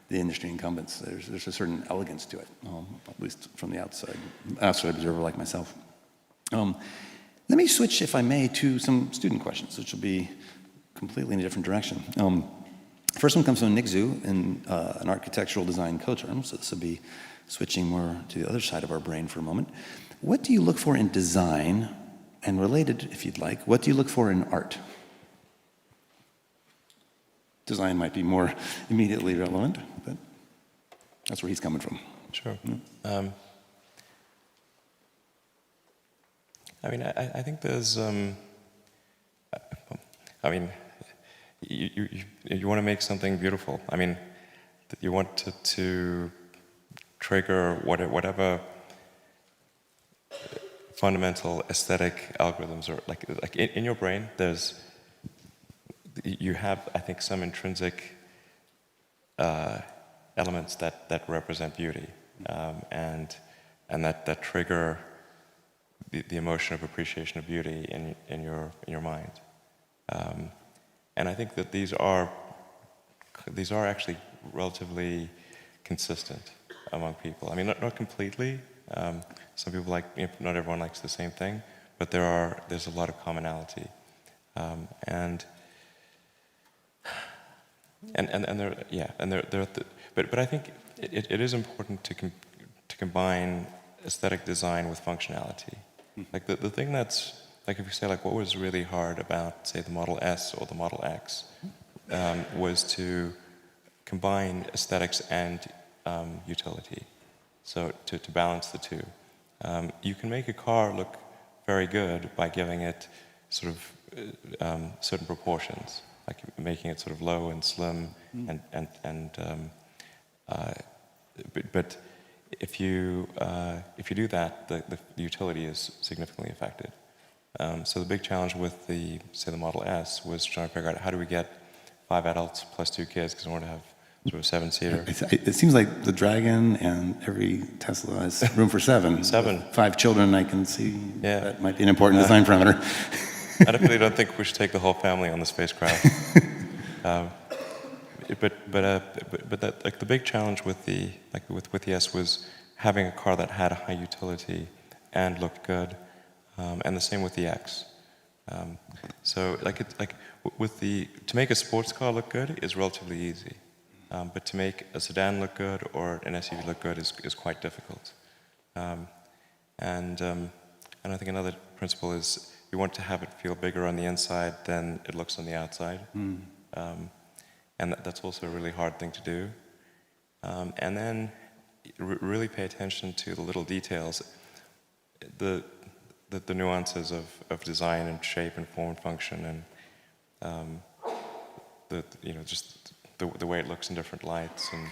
the industry incumbents. There's a certain elegance to it, at least from the outside observer like myself. Let me switch, if I may, to some student questions, which will be completely in a different direction. First one comes from Nick Zhu in an architectural design coterm, so this will be switching more to the other side of our brain for a moment. What do you look for in design, and related, if you'd like, what do you look for in art? Design might be more immediately relevant, but that's where he's coming from. Sure. Mm-hmm. I think there's, you want to make something beautiful. You want to trigger whatever fundamental aesthetic algorithms are like in your brain. You have, I think, some intrinsic elements that represent beauty, and that trigger the emotion of appreciation of beauty in your mind. And I think that these are actually relatively consistent among people. Not completely. Some people not everyone likes the same thing, but there's a lot of commonality. But I think it is important to combine aesthetic design with functionality. Like the thing that's, like if you say like what was really hard about, say, the Model S or the Model X, was to combine aesthetics and utility. So to balance the two. You can make a car look very good by giving it sort of certain proportions. like making it sort of low and slim, but if you do that, the utility is significantly affected. So the big challenge with the Model S was trying to figure out how do we get 5 adults plus 2 kids, because we want to have sort of a 7-seater. It seems like the Dragon and every Tesla has room for 7. 7. 5 children, I can see. Yeah. That might be an important design parameter. I definitely don't think we should take the whole family on the spacecraft. But that, like, the big challenge with the S was having a car that had a high utility and looked good, and the same with the X. So to make a sports car look good is relatively easy, but to make a sedan look good or an SUV look good is quite difficult. And I think another principle is you want to have it feel bigger on the inside than it looks on the outside. And that's also a really hard thing to do. And then really pay attention to the little details, the nuances of design and shape and form and function, and just the way it looks in different lights. And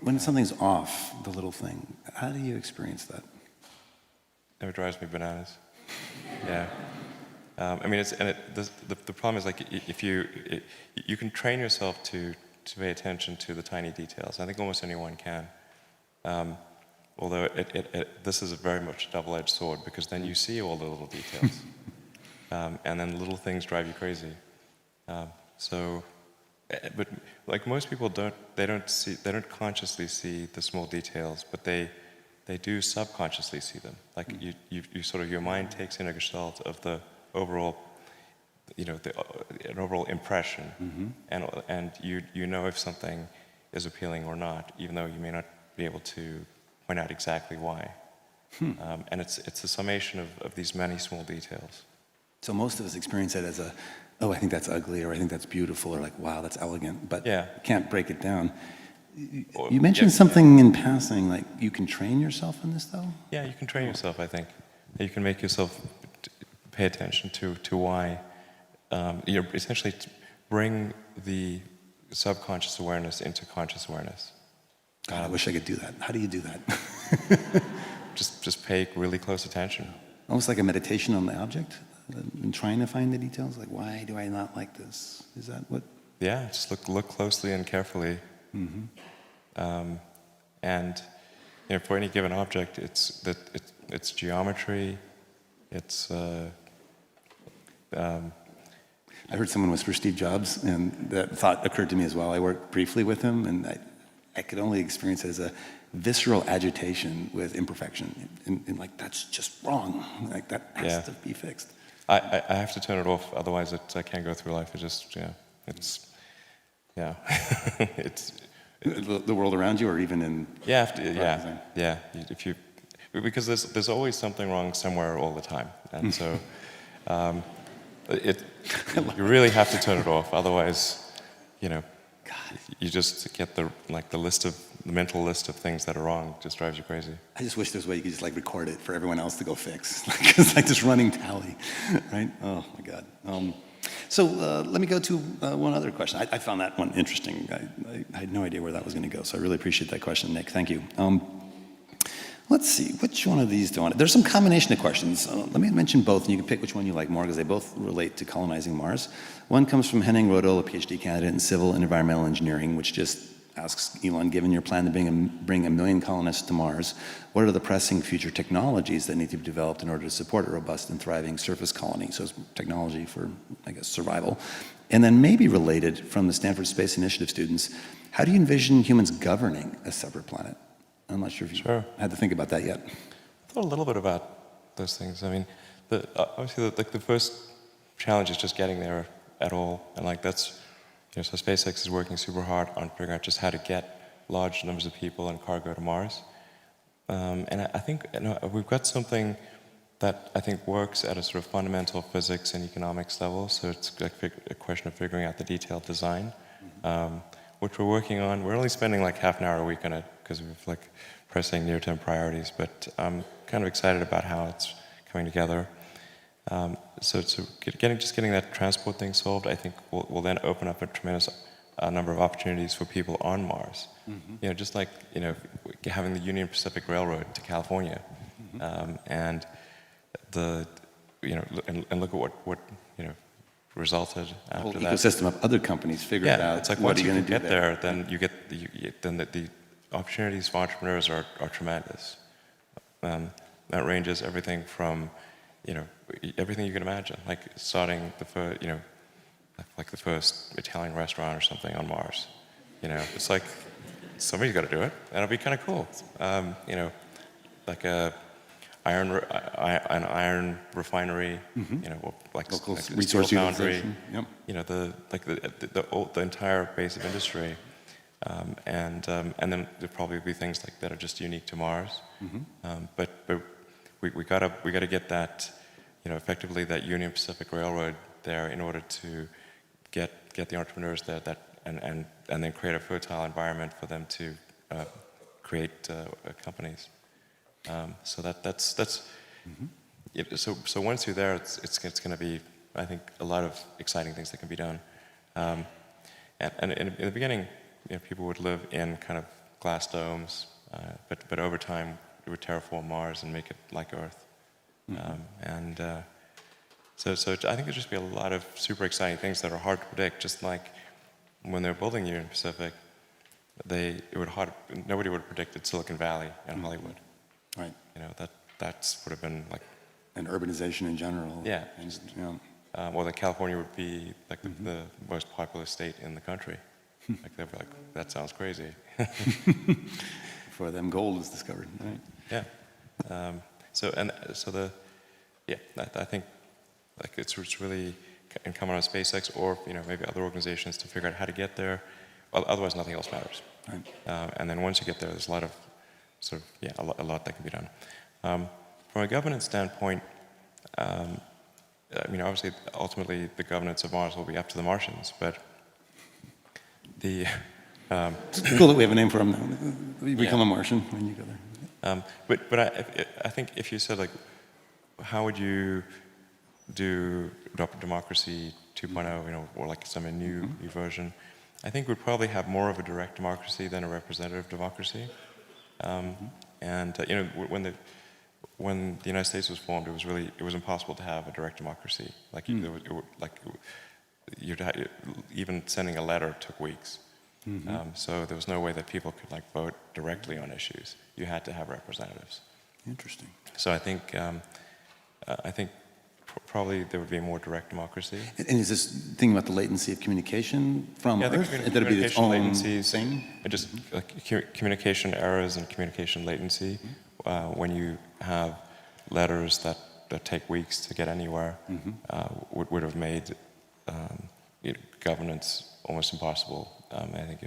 When something's off, the little thing, how do you experience that? it drives me bananas. Yeah. I mean, the problem is, like, if you can train yourself to pay attention to the tiny details. I think almost anyone can. Although this is very much a double-edged sword, because then you see all the little details, and then little things drive you crazy. But like most people they don't consciously see the small details, but they do subconsciously see them. Like you sort of, your mind takes in a gestalt of the overall, an overall impression, and you know if something is appealing or not, even though you may not be able to point out exactly why. And it's a summation of these many small details. So most of us experience it as oh, I think that's ugly, or I think that's beautiful, or like, wow, that's elegant, but you can't break it down. You mentioned something in passing, like you can train yourself in this, though? Yeah, you can train yourself, I think. You can make yourself pay attention to why. You're essentially bring the subconscious awareness into conscious awareness. God, I wish I could do that. How do you do that? just pay really close attention. Almost like a meditation on the object, and trying to find the details. Like, why do I not like this? Is that what? Yeah, just look closely and carefully. And for any given object, it's geometry. It's. I heard someone whisper Steve Jobs, and that thought occurred to me as well. I worked briefly with him, and I could only experience it as a visceral agitation with imperfection, and like, that's just wrong. Like, that has to be fixed. I have to turn it off, otherwise I can't go through life. It just, it's the world around you, or even in If you, because there's always something wrong somewhere all the time, and so you really have to turn it off, otherwise, you just get the mental list of things that are wrong. Just drives you crazy. I just wish there was a way you could just like record it for everyone else to go fix. It's like this running tally, right? Oh my God. So let me go to one other question. I found that one interesting. I had no idea where that was going to go, so I really appreciate that question, Nick. Thank you. Let's see, which one of these do I want? There's some combination of questions. Let me mention both, and you can pick which one you like more, because they both relate to colonizing Mars. One comes from Henning Rodel, a PhD candidate in civil and environmental engineering, which just asks, Elon, given your plan to bring 1 million colonists to Mars, what are the pressing future technologies that need to be developed in order to support a robust and thriving surface colony? So it's technology for, I guess, survival. And then maybe related from the Stanford Space Initiative students, how do you envision humans governing a separate planet? I'm not sure if you had to think about that yet. I thought a little bit about those things. I mean, obviously, the first challenge is just getting there at all, and like that's, so SpaceX is working super hard on figuring out just how to get large numbers of people and cargo to Mars. And I think we've got something that I think works at a sort of fundamental physics and economics level. So it's like a question of figuring out the detailed design, which we're working on. We're only spending like half an hour a week on it because we've like pressing near-term priorities. But I'm kind of excited about how it's coming together. getting that transport thing solved, I think will then open up a tremendous number of opportunities for people on Mars. You know, just like, you know, having the Union Pacific Railroad to California, and the, you know, and look at what you know resulted The whole after that. ecosystem of other companies figured out It's like what once are you going can to do get there, then you get then the opportunities for entrepreneurs are tremendous. That ranges everything from, you know, everything you can imagine, like starting the first, you know, like the first Italian restaurant or something on Mars. You know, it's like somebody's got to do it, and it'll be kind of cool. You know, like an iron refinery. You know, or Local like a resource steel foundry. utilization. Yep. You know, the entire base of industry, and then there'll probably be things like that are just unique to Mars. But we gotta get that, you know, effectively that Union Pacific Railroad there in order to get the entrepreneurs there and then create a fertile environment for them to create companies. So that's so once you're there, it's going to be, I think, a lot of exciting things that can be done. And in the beginning, you know, people would live in kind of glass domes, but over time we would terraform Mars and make it like Earth. So I think there'd just be a lot of super exciting things that are hard to predict. Just like when they were building Union Pacific, nobody would have predicted Silicon Valley and Hollywood. Right. You know, that's would have been like, And urbanization in general. Yeah. And, you know, well, that California would be like the most populous state in the country. Like they'd be like, that sounds crazy. before them gold was discovered, right? Yeah. I think like it's really incumbent on SpaceX or, you know, maybe other organizations to figure out how to get there. Well, otherwise, nothing else matters. Right. And then once you get there, there's a lot of a lot that can be done. From a governance standpoint, I mean, obviously, ultimately, the governance of Mars will be up to the Martians, but the It's cool that we have a name for him now. You become a Martian when you go there. but I think if you said, like, how would you do democracy 2.0, you know, or like some new version, I think we'd probably have more of a direct democracy than a representative democracy. And you know, when the United States was formed, it was impossible to have a direct democracy. Like even sending a letter took weeks. So there was no way that people could like vote directly on issues. You had to have representatives. Interesting. So I think probably there would be a more direct democracy. And is this thing about the latency of communication from Yeah, Earth? the That'd be its communication own latencies, thing? and just like communication errors and communication latency. When you have letters that take weeks to get anywhere, would have made governance almost impossible. I think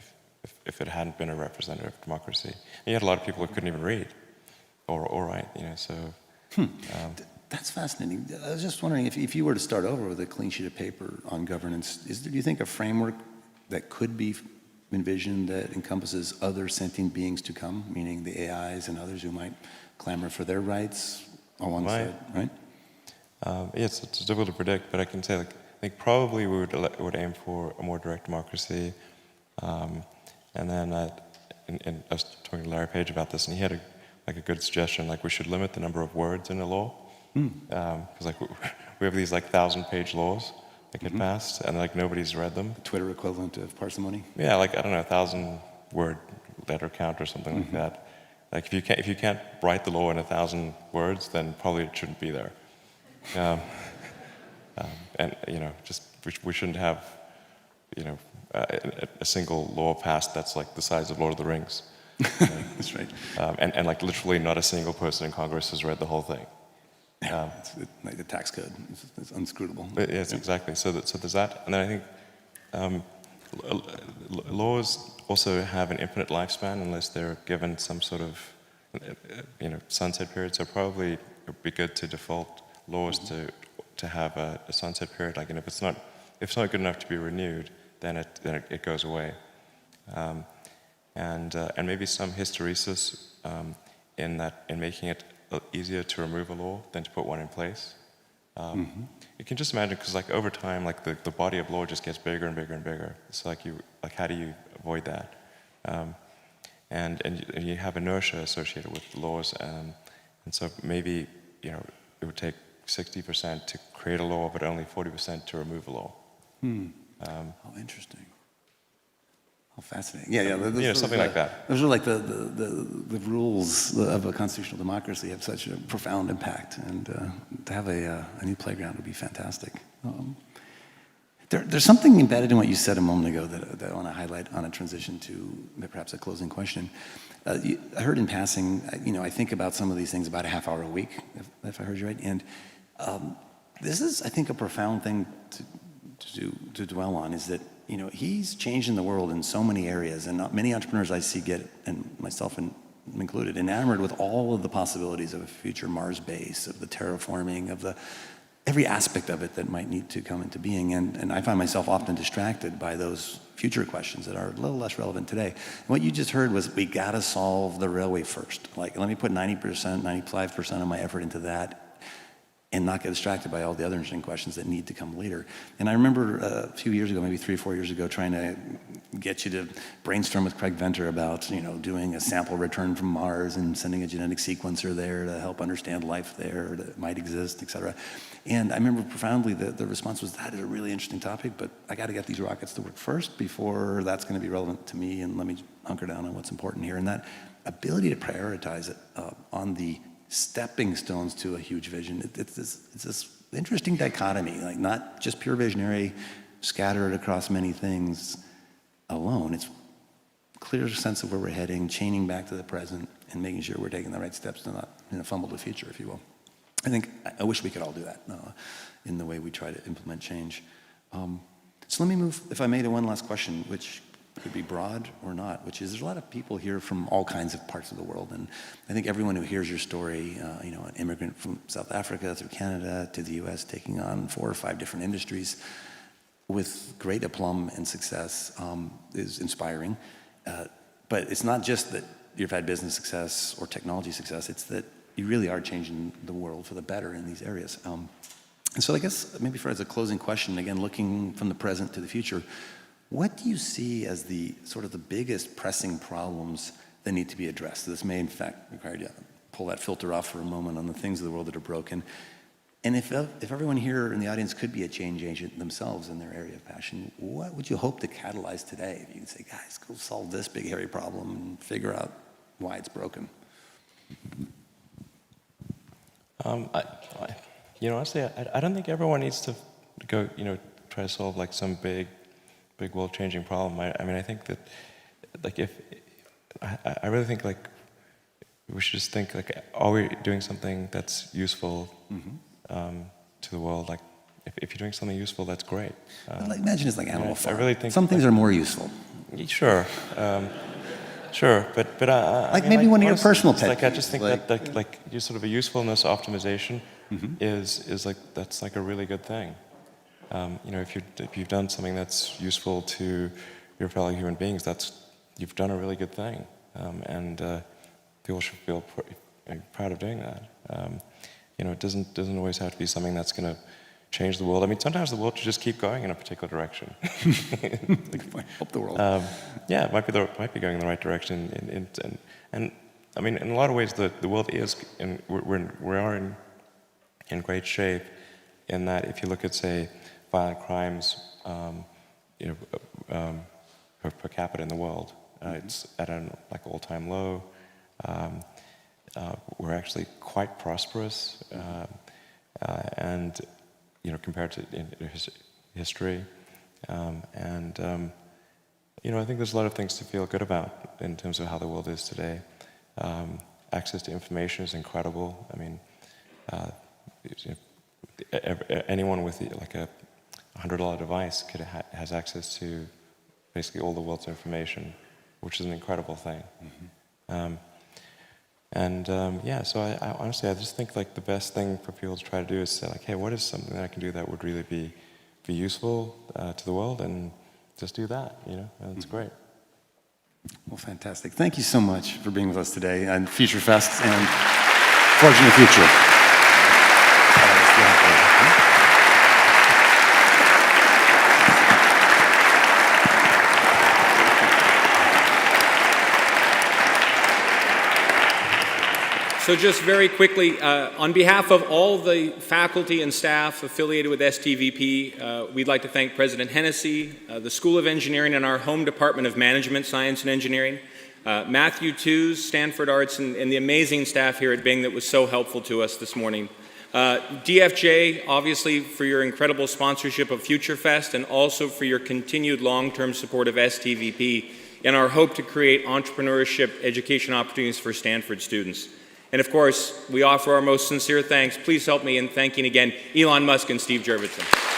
if it hadn't been a representative democracy, and you had a lot of people who couldn't even read or write. You know, so. That's fascinating. I was just wondering if you were to start over with a clean sheet of paper on governance, do you think a framework that could be envisioned that encompasses other sentient beings to come, meaning the AIs and others who might clamor for their rights on one side, right? Yes, it's difficult to predict, but I can say, like, I think probably we would aim for a more direct democracy, and then I was talking to Larry Page about this, and he had a good suggestion, like we should limit the number of words in a law, because like we have these like 1,000-page laws that get passed, and like nobody's read them. Twitter equivalent of parsimony. Yeah, like I don't know, 1,000-word letter count or something like that. Like if you can't write the law in 1,000 words, then probably it shouldn't be there. And you know, just we shouldn't have, you know, a single law passed that's like the size of Lord of the Rings. That's right. And like literally not a single person in Congress has read the whole thing. It's like the tax code. It's unscrutable. Yes, exactly. So there's that, and then I think laws also have an infinite lifespan unless they're given some sort of sunset period. So probably it would be good to default laws to have a sunset period. Like, and if it's not good enough to be renewed, then it goes away. And maybe some hysteresis in making it easier to remove a law than to put one in place. you can just imagine, because like over time, like the body of law just gets bigger and bigger and bigger. So like how do you avoid that? And you have inertia associated with laws, and so maybe it would take 60% to create a law, but only 40% to remove a law. Oh, interesting. Oh, fascinating. Yeah. Something like that. Those are like the rules of a constitutional democracy have such a profound impact, and to have a new playground would be fantastic. There's something embedded in what you said a moment ago that I want to highlight on a transition to perhaps a closing question. I heard in passing, I think about some of these things about a half hour a week, if I heard you right, and this is, I think, a profound thing to dwell on, is that he's changing the world in so many areas, and many entrepreneurs I see get, and myself included, enamored with all of the possibilities of a future Mars base, of the terraforming, of every aspect of it that might need to come into being. And I find myself often distracted by those future questions that are a little less relevant today. And what you just heard was, we gotta solve the railway first. Like, let me put 90%, 95% of my effort into that, and not get distracted by all the other interesting questions that need to come later. And I remember a few years ago, maybe 3 or 4 years ago, trying to get you to brainstorm with Craig Venter about, doing a sample return from Mars and sending a genetic sequencer there to help understand life there that might exist, et cetera. And I remember profoundly the response was, that is a really interesting topic, but I got to get these rockets to work first before that's going to be relevant to me, and let me hunker down on what's important here. And that ability to prioritize it on the stepping stones to a huge vision. It's this interesting dichotomy, like not just pure visionary, scattered across many things alone. It's clear sense of where we're heading, chaining back to the present, and making sure we're taking the right steps to not fumble the future, if you will. I wish we could all do that in the way we try to implement change. So let me move, if I may, to one last question, which could be broad or not, which is, there's a lot of people here from all kinds of parts of the world, and I think everyone who hears your story, an immigrant from South Africa through Canada to the US, taking on 4 or 5 different industries with great aplomb and success, is inspiring. But it's not just that you've had business success or technology success, it's that you really are changing the world for the better in these areas. And so I guess maybe as a closing question, again, looking from the present to the future, what do you see as the sort of the biggest pressing problems that need to be addressed? This may, in fact, require you to pull that filter off for a moment on the things of the world that are broken. And if everyone here in the audience could be a change agent themselves in their area of passion, what would you hope to catalyze today? If you could say, guys, go solve this big, hairy problem and figure out why it's broken. Honestly, I don't think everyone needs to go, try to solve like some big world-changing problem. I think that, like, I really think like we should just think like, are we doing something that's useful to the world? Like, if you're doing something useful, that's great. Imagine it's like Animal Farm. I really think some things are more useful. Sure. Sure, but maybe one of your personal pet like I peeves, just think that you sort of a usefulness optimization is like, that's like a really good thing. If you've done something that's useful to your fellow human beings, you've done a really good thing, and people should feel proud of doing that. It doesn't always have to be something that's going to change the world. I mean, sometimes the world should just keep going in a particular direction. Help the world. Yeah, it might be going in the right direction, and I mean, in a lot of ways, the world is, and we are in great shape, in that if you look at, say, violent crimes, per capita in the world, it's at an all-time low. We're actually quite prosperous, and compared to history, I think there's a lot of things to feel good about in terms of how the world is today. Access to information is incredible. I mean, anyone with like a $100 device has access to basically all the world's information, which is an incredible thing. So I honestly, I just think like the best thing for people to try to do is say like, hey, what is something that I can do that would really be useful to the world, and just do that, and it's great. Well, fantastic. Thank you so much for being with us today on FutureFest and Forging the Future. So just very quickly, on behalf of all the faculty and staff affiliated with STVP, we'd like to thank President Hennessy, the School of Engineering, and our home Department of Management, Science, and Engineering, Matthew Tews, Stanford Arts, and the amazing staff here at Bing that was so helpful to us this morning. DFJ, obviously, for your incredible sponsorship of FutureFest and also for your continued long-term support of STVP and our hope to create entrepreneurship education opportunities for Stanford students. And of course, we offer our most sincere thanks. Please help me in thanking again Elon Musk and Steve Jurvetson.